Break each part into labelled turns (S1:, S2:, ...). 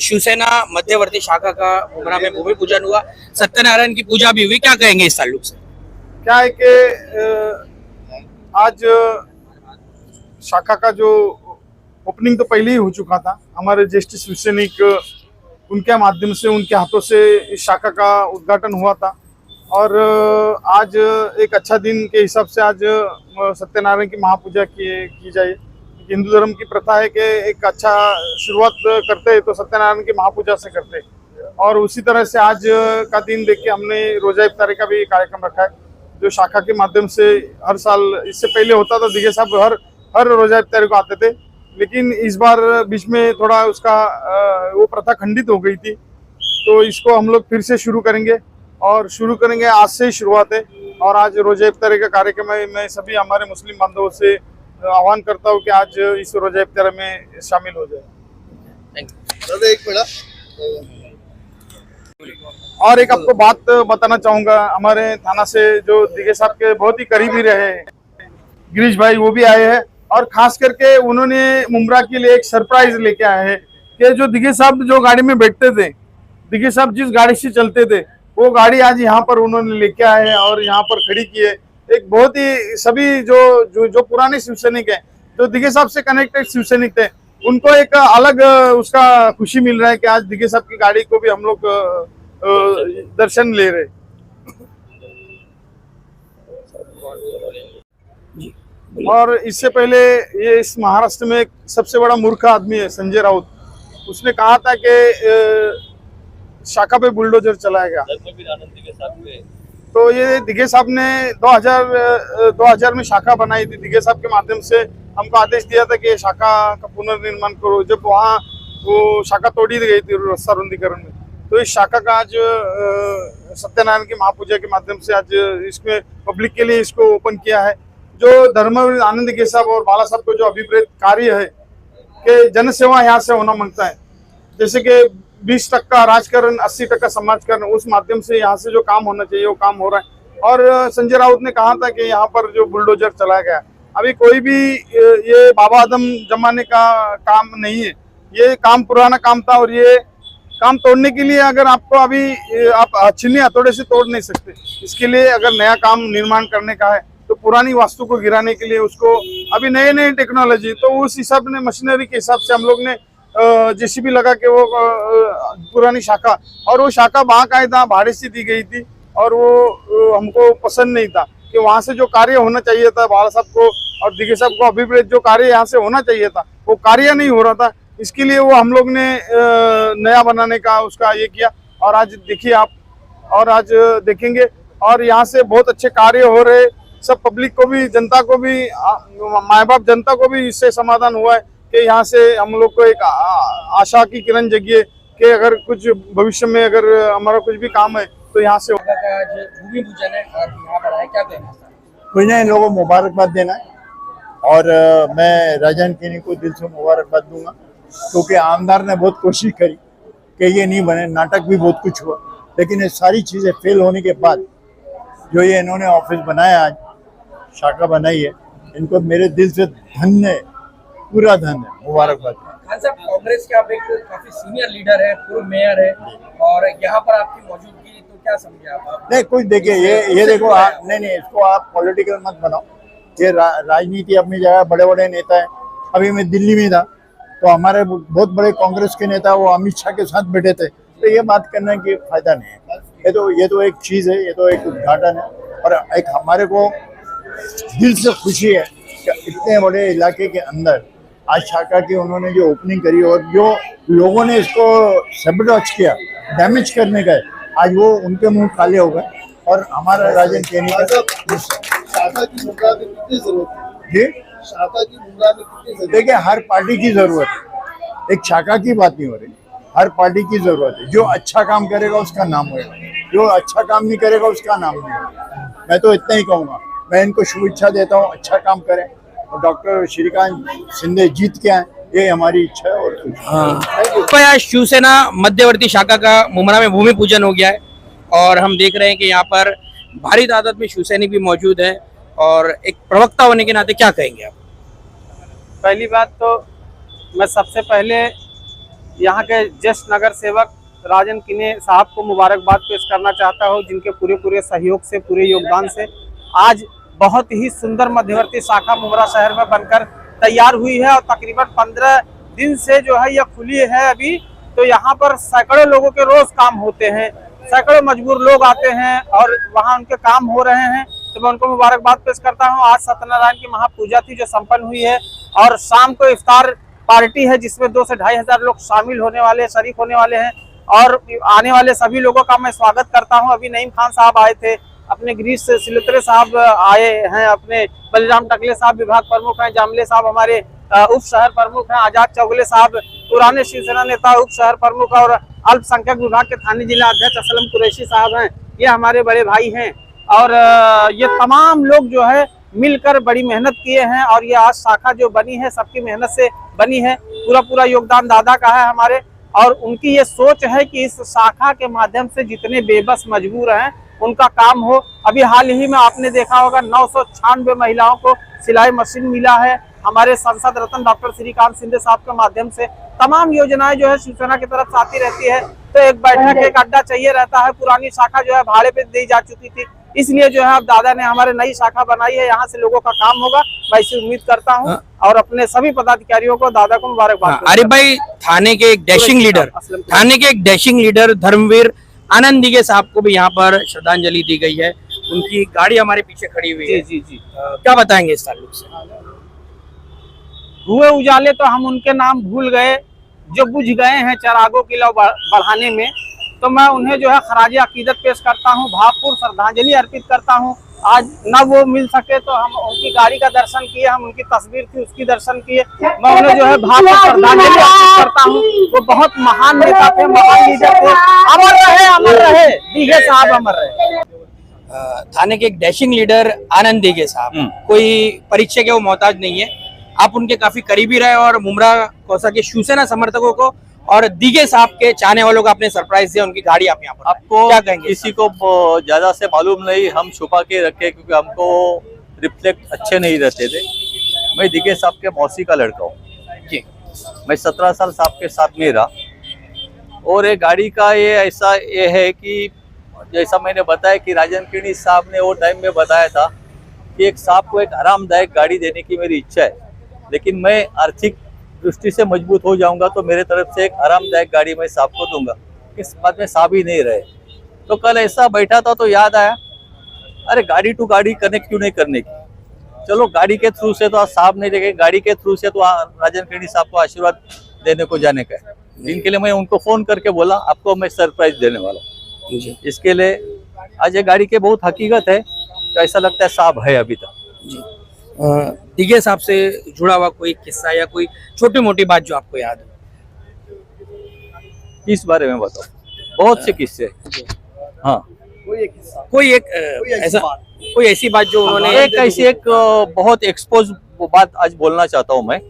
S1: शिवसेना मध्यवर्ती शाखा का मुमरा में भूमि पूजन हुआ, सत्यनारायण की पूजा भी हुई, क्या कहेंगे इस ताल्लुक से?
S2: क्या है कि आज शाखा का जो ओपनिंग तो पहले ही हो चुका था। हमारे ज्येष्ठ शिवसैनिक उनके माध्यम से, उनके हाथों से इस शाखा का उद्घाटन हुआ था और आज एक अच्छा दिन के हिसाब से आज सत्यनारायण की महापूजा की जाए। हिंदू धर्म की प्रथा है कि एक अच्छा शुरुआत करते हैं तो सत्यनारायण की महापूजा से करते हैं और उसी तरह से आज का दिन देख के हमने रोजा इफ्तारी का भी कार्यक्रम रखा है, जो शाखा के माध्यम से हर साल, इससे पहले होता था दिघे साहब हर रोजा इफ्तारी को आते थे, लेकिन इस बार बीच में थोड़ा उसका वो प्रथा खंडित हो गई थी, तो इसको हम लोग फिर से शुरू करेंगे और शुरू करेंगे आज से ही शुरुआत है। और आज रोजा इफ्तारी का कार्यक्रम है, मैं सभी हमारे मुस्लिम बांधवों से आह्वान करता हूँ कि आज इस रोजा इफ्तार में शामिल हो जाए।
S3: एक मिनट
S2: और एक आपको बात बताना चाहूंगा, हमारे थाना से जो दिघे साहब के बहुत ही करीबी रहे गिरीश भाई, वो भी आए हैं और खास करके उन्होंने मुमरा के लिए एक सरप्राइज लेके आए हैं कि जो दिघे साहब जो गाड़ी में बैठते थे, दिघे साहब जिस गाड़ी से चलते थे, वो गाड़ी आज यहाँ पर उन्होंने लेके आए हैं और यहाँ पर खड़ी की है। एक बहुत ही सभी जो पुराने शिवसैनिक हैं, जो दिघे साहब से कनेक्टेड शिवसैनिक थे, उनको एक अलग उसका खुशी मिल रहा है कि आज दिघे साहब की गाड़ी को भी हम लोग दर्शन ले रहे। और इससे पहले ये इस महाराष्ट्र में एक सबसे बड़ा मूर्ख आदमी है संजय राउत, उसने कहा था कि शाखा पे बुलडोजर चलाएगा, तो ये दिघे साहब ने 2000 में शाखा बनाई थी। दिघे साहब के माध्यम से हमको आदेश दिया था कि शाखा का पुनर्निर्माण करो, जब वहाँ वो शाखा तोड़ी गई थी रास्ता रुंदीकरण में, तो इस शाखा का आज सत्यनारायण की महापूजा के माध्यम से आज इसमें पब्लिक के लिए इसको ओपन किया है। जो धर्मवीर आनंद दिघे साहब और बाला साहब को जो अभिप्रेत कार्य है कि जनसेवा यहाँ से होना मांगता है, जैसे कि 20% राजकारण, 80% समाजकरण, उस माध्यम से यहाँ से जो काम होना चाहिए वो काम हो रहा है। और संजय राउत ने कहा था कि यहाँ पर जो बुलडोजर चलाया गया, अभी कोई भी ये बाबा आदम जमाने का काम नहीं है, ये काम पुराना काम था और ये काम तोड़ने के लिए अगर आपको अभी आप छिन्नी हथौड़े से तोड़ नहीं सकते। इसके लिए अगर नया काम निर्माण करने का है तो पुरानी वास्तु को गिराने के लिए उसको अभी नए टेक्नोलॉजी, तो उस हिसाब ने मशीनरी के हिसाब से हम लोग ने जेसीबी लगा के वो पुरानी शाखा, और वो शाखा बाकायदा भाड़े से दी गई थी और वो हमको पसंद नहीं था कि वहाँ से जो कार्य होना चाहिए था बाला साहब को और दिघे साहब को अभिप्रेत जो कार्य यहाँ से होना चाहिए था वो कार्य नहीं हो रहा था। इसके लिए वो हम लोग ने नया बनाने का उसका ये किया और आज देखिए आप, और आज देखेंगे और यहाँ से बहुत अच्छे कार्य हो रहे। सब पब्लिक को भी, जनता को भी, माँ बाप जनता को भी इससे समाधान हुआ है कि यहाँ से हम लोग को एक आशा की किरण जगी है कि अगर कुछ भविष्य में अगर हमारा कुछ भी काम है तो यहाँ से होगा।
S1: भूमि पूजन है और यहाँ पर आए, क्या कहना?
S3: मुझे इन लोगों को मुबारकबाद देना है और मैं राजन केनी को दिल से मुबारकबाद दूंगा, क्योंकि आमदार ने बहुत कोशिश करी कि ये नहीं बने, नाटक भी बहुत कुछ हुआ, लेकिन ये सारी चीज़ें फेल होने के बाद जो ये इन्होंने ऑफिस बनाया, आज शाखा बनाई है, इनको मेरे दिल से धन्य, पूरा धन्य, मुबारकबाद।
S1: खान साहब, कांग्रेस के आप एक काफी सीनियर लीडर है, पूर्व मेयर है और यहाँ पर आपकी मौजूदगी, तो क्या समझे आप?
S3: नहीं कुछ देखिए, ये देखो आप, नहीं इसको आप पॉलिटिकल मत बनाओ, ये राजनीति अपनी जगह, बड़े बड़े नेता है। अभी मैं दिल्ली में था तो हमारे बहुत बड़े कांग्रेस के नेता वो अमित शाह के साथ बैठे थे, तो ये बात करने की फायदा नहीं है। ये तो एक चीज़ है, ये तो एक उद्घाटन है और एक हमारे को दिल से खुशी है कि इतने बड़े इलाके के अंदर आज शाखा की उन्होंने जो ओपनिंग करी और जो लोगों ने इसको सबटॉच किया, डैमेज करने का है, आज वो उनके मुंह काले हो गए। और हमारा राजन केनी
S4: शाखा की मुमरा में कितनी जरूरत है
S3: जी,
S4: शाखा की मुमरा में कितनी जरूरत
S3: देखिए हर पार्टी की जरूरत है, एक शाखा की बात नहीं हो रही, हर पार्टी की जरूरत है। जो अच्छा काम करेगा उसका नाम होगा, जो अच्छा काम नहीं करेगा उसका नाम नहीं होगा। मैं तो इतना ही कहूँगा, मैं इनको शुभेच्छा देता हूँ, अच्छा काम करें और डॉक्टर श्रीकांत शिंदे जीत के आए, ये हमारी इच्छा है। और
S1: कुछ शिवसेना मध्यवर्ती शाखा का मुमरा में भूमि पूजन हो गया है और हम देख रहे हैं कि यहाँ पर भारी तादाद में शिवसैनिक भी मौजूद है और एक प्रवक्ता होने के नाते क्या कहेंगे आप?
S2: पहली बात तो मैं सबसे पहले
S5: यहाँ के ज्येष्ठ नगर सेवक राजन किने साहब को मुबारकबाद पेश करना चाहता हूँ, जिनके पूरे सहयोग से, पूरे योगदान से आज बहुत ही सुंदर मध्यवर्ती शाखा मुमरा शहर में बनकर तैयार हुई है और तकरीबन 15 दिन से जो है यह खुली है अभी। तो यहाँ पर सैकड़ों लोगों के रोज काम होते हैं, सैकड़ों मजबूर लोग आते हैं और वहाँ उनके काम हो रहे हैं। तो मैं उनको मुबारकबाद पेश करता हूँ। आज सत्यनारायण की महापूजा थी जो संपन्न हुई है और शाम को इफ्तार पार्टी है जिसमें 2 से 2,500 लोग शामिल होने वाले, शरीक होने वाले हैं। और आने वाले सभी लोगों का मैं स्वागत करता हूं। अभी नईम खान साहब आए थे, अपने गिरीश सिलुत्रे साहब आए हैं, अपने बलिराम टकले साहब विभाग प्रमुख हैं, जामले साहब हमारे उप शहर प्रमुख हैं, आजाद चौगले साहब पुराने शिवसेना नेता उप शहर प्रमुख और अल्पसंख्यक विभाग के थाने जिला अध्यक्ष असलम कुरैशी साहब हैं, ये हमारे बड़े भाई हैं। और ये तमाम लोग जो है मिलकर बड़ी मेहनत किए हैं और ये आज शाखा जो बनी है सबकी मेहनत से बनी है। पूरा योगदान दादा का है हमारे, और उनकी ये सोच है कि इस शाखा के माध्यम से जितने बेबस मजबूर हैं उनका काम हो। अभी हाल ही में आपने देखा होगा 996 महिलाओं को सिलाई मशीन मिला है। हमारे सांसद रतन डॉक्टर श्रीकांत शिंदे साहब के माध्यम से तमाम योजनाएं जो है शिवसेना की तरफ से आती रहती है। तो एक बैठक, एक अड्डा चाहिए रहता है। पुरानी शाखा जो है भाड़े पे दी जा चुकी थी, इसलिए जो है अब दादा ने हमारे नई शाखा बनाई है, यहाँ से लोगों का काम होगा, मैं इसी उम्मीद करता हूँ। और अपने सभी पदाधिकारियों को, दादा को मुबारकबाद।
S1: आरिफ भाई, थाने के एक डैशिंग लीडर धर्मवीर आनंद दिगे साहब को भी यहाँ पर श्रद्धांजलि दी गई है। उनकी गाड़ी हमारे पीछे खड़ी हुई है।
S5: जी।
S1: क्या बताएंगे इस ताल्लुक से?
S5: हुए उजाले तो हम उनके नाम भूल गए जो बुझ गए हैं चरागों की लौ बढ़ाने में। तो मैं उन्हें जो है खराज अकीदत पेश करता हूँ, भावपूर्ण श्रद्धांजलि अर्पित करता हूँ। आज न वो मिल सके तो हम उनकी गाड़ी का दर्शन किए, हम उनकी तस्वीर थी उसकी दर्शन किए। मैं उन्हें जो है भावपूर्ण श्रद्धांजलि अर्पित करता हूँ। वो बहुत महान नेता थे, महान लीडर थे। अमर रहे दिगे साहब, अमर रहे।
S1: थाने के एक डैशिंग लीडर आनंद दिगे साहब कोई परिचय के वो मोहताज नहीं है। आप उनके काफी करीबी रहे और मुमरा कौसा के शिवसेना समर्थकों को और दिगे साहब के चाहने वालों को आपने सरप्राइज दिया। उनकी गाड़ी आप यहाँ पर,
S6: आपको
S1: क्या कहेंगे?
S6: किसी को ज्यादा से मालूम नहीं, हम छुपा के रखे क्योंकि हमको रिफ्लेक्ट अच्छे नहीं रहते थे। मैं दिगे साहब के मौसी का लड़का हूँ
S1: जी।
S6: मैं 17 साल साहब के साथ में रहा। और ये गाड़ी का ये है कि जैसा मैंने बताया कि राजन किणी साहब ने वो टाइम में बताया था कि एक साहब को एक आरामदायक गाड़ी देने की मेरी इच्छा है, लेकिन मैं आर्थिक दृष्टि से मजबूत हो जाऊंगा तो मेरे तरफ से एक आरामदायक गाड़ी मैं साहब को दूंगा। इस बात में साहब ही नहीं रहे। तो कल ऐसा बैठा था तो याद आया, अरे गाड़ी टू गाड़ी कनेक्ट क्यों नहीं करने की। चलो गाड़ी के थ्रू से तो आज साहब नहीं देखे, गाड़ी के थ्रू से तो राजन किणी साहब को आशीर्वाद देने को जाने का है, जिनके लिए मैं उनको फोन करके बोला आपको मैं सरप्राइज देने वाला हूँ। इसके लिए आज ये गाड़ी के बहुत हकीकत है, तो ऐसा लगता है साहब है अभी तक।
S1: दिगे साहब से जुड़ा हुआ कोई किस्सा या कोई छोटी मोटी बात जो आपको याद है?
S6: इस बारे में बताओ, बहुत से किस्से। हाँ,
S1: कोई ऐसी बात जो उन्होंने
S6: एक बहुत एक्सपोज बात आज बोलना चाहता हूँ मैं।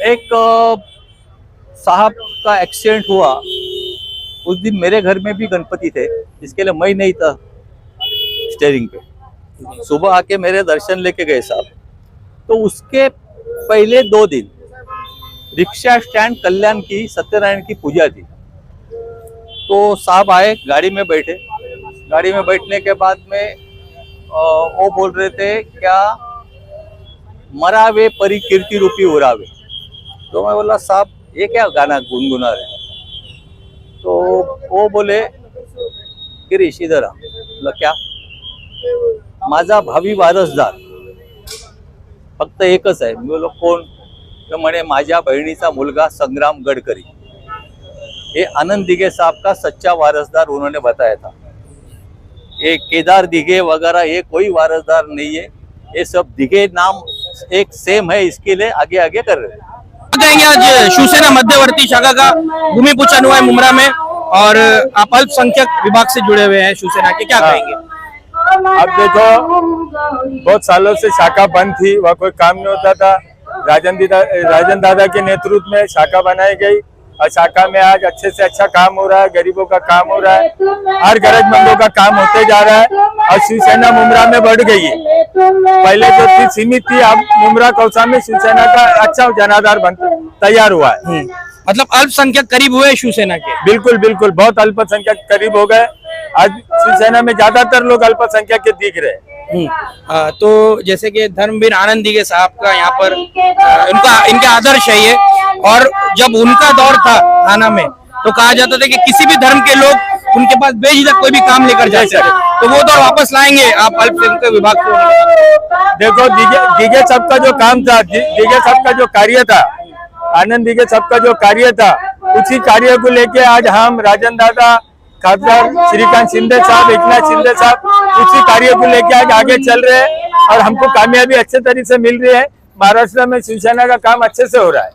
S6: एक साहब का एक्सीडेंट हुआ, उस दिन मेरे घर में भी गणपति थे, इसके लिए मैं नहीं था स्टेयरिंग पे। सुबह आके मेरे दर्शन लेके गए साहब। तो उसके पहले 2 दिन रिक्शा स्टैंड कल्याण की सत्यनारायण की पूजा थी। तो साहब आए, गाड़ी में बैठे। गाड़ी में बैठने के बाद में वो बोल रहे थे क्या मरावे परी कीर्ति रूपी उरावे। तो मैं बोला साहब ये क्या गाना गुनगुना रहे। तो वो बोले गिरीश इधर आ। बोला क्या? माझा भावी वारसदार फक्त एकच आहे। मी बोलो कोण? तर म्हणे माझ्या बहिणीचा मुलगा संग्राम गडकरी। ये आनंद दिगे साहब का सच्चा वारसदार उन्होंने बताया था। ये केदार दिगे वगैरह ये कोई वारसदार नहीं है, ये सब दिगे नाम एक सेम है, इसके लिए आगे आगे कर रहे हैं।
S1: आज शिवसेना मध्यवर्ती शाखा का भूमि पूजन हुआ है मुमरा में और आप अल्पसंख्यक विभाग से जुड़े हुए हैं शिवसेना के, क्या कहेंगे?
S7: अब देखो बहुत सालों से शाखा बंद थी, वह कोई काम नहीं होता था। राजन दादा के नेतृत्व में शाखा बनाई गई और शाखा में आज अच्छे से अच्छा काम हो रहा है, गरीबों का काम हो रहा है, हर गरजमंदों का काम होते जा रहा है और शिवसेना मुमरा में बढ़ गई है। पहले जो थी सीमित थी, अब मुमरा कौसा में शिवसेना का अच्छा जनाधार बनता है। तैयार हुआ है।
S1: मतलब अल्पसंख्यक करीब हुए शिवसेना के।
S7: बिल्कुल बिल्कुल, बहुत अल्पसंख्यक करीब हो गए। आज शिवसेना में ज्यादातर लोग अल्पसंख्यक के दिख रहे हैं।
S1: तो जैसे कि धर्मवीर आनंद दिघे साहब का यहाँ पर इनका आदर्श है ये, और जब उनका दौर था थाना में तो कहा जाता था कि किसी भी धर्म के लोग उनके पास बेझिझक कोई भी काम लेकर जा सकते, तो वो दौर वापस लाएंगे आप अल्पसंख्यक विभाग को?
S7: देखो दिघे साहब का जो काम था, दिघे साहब का जो कार्य था, आनंद दिघे साहब का जो कार्य था, उसी कार्य को लेके आज हम राजन दादा, खासदार श्रीकांत शिंदे साहब, एकनाथ शिंदे साहब उसी कार्य को लेके आज आगे चल रहे हैं और हमको कामयाबी अच्छे तरीके से मिल रही है। महाराष्ट्र में शिवसेना का काम अच्छे से हो रहा है।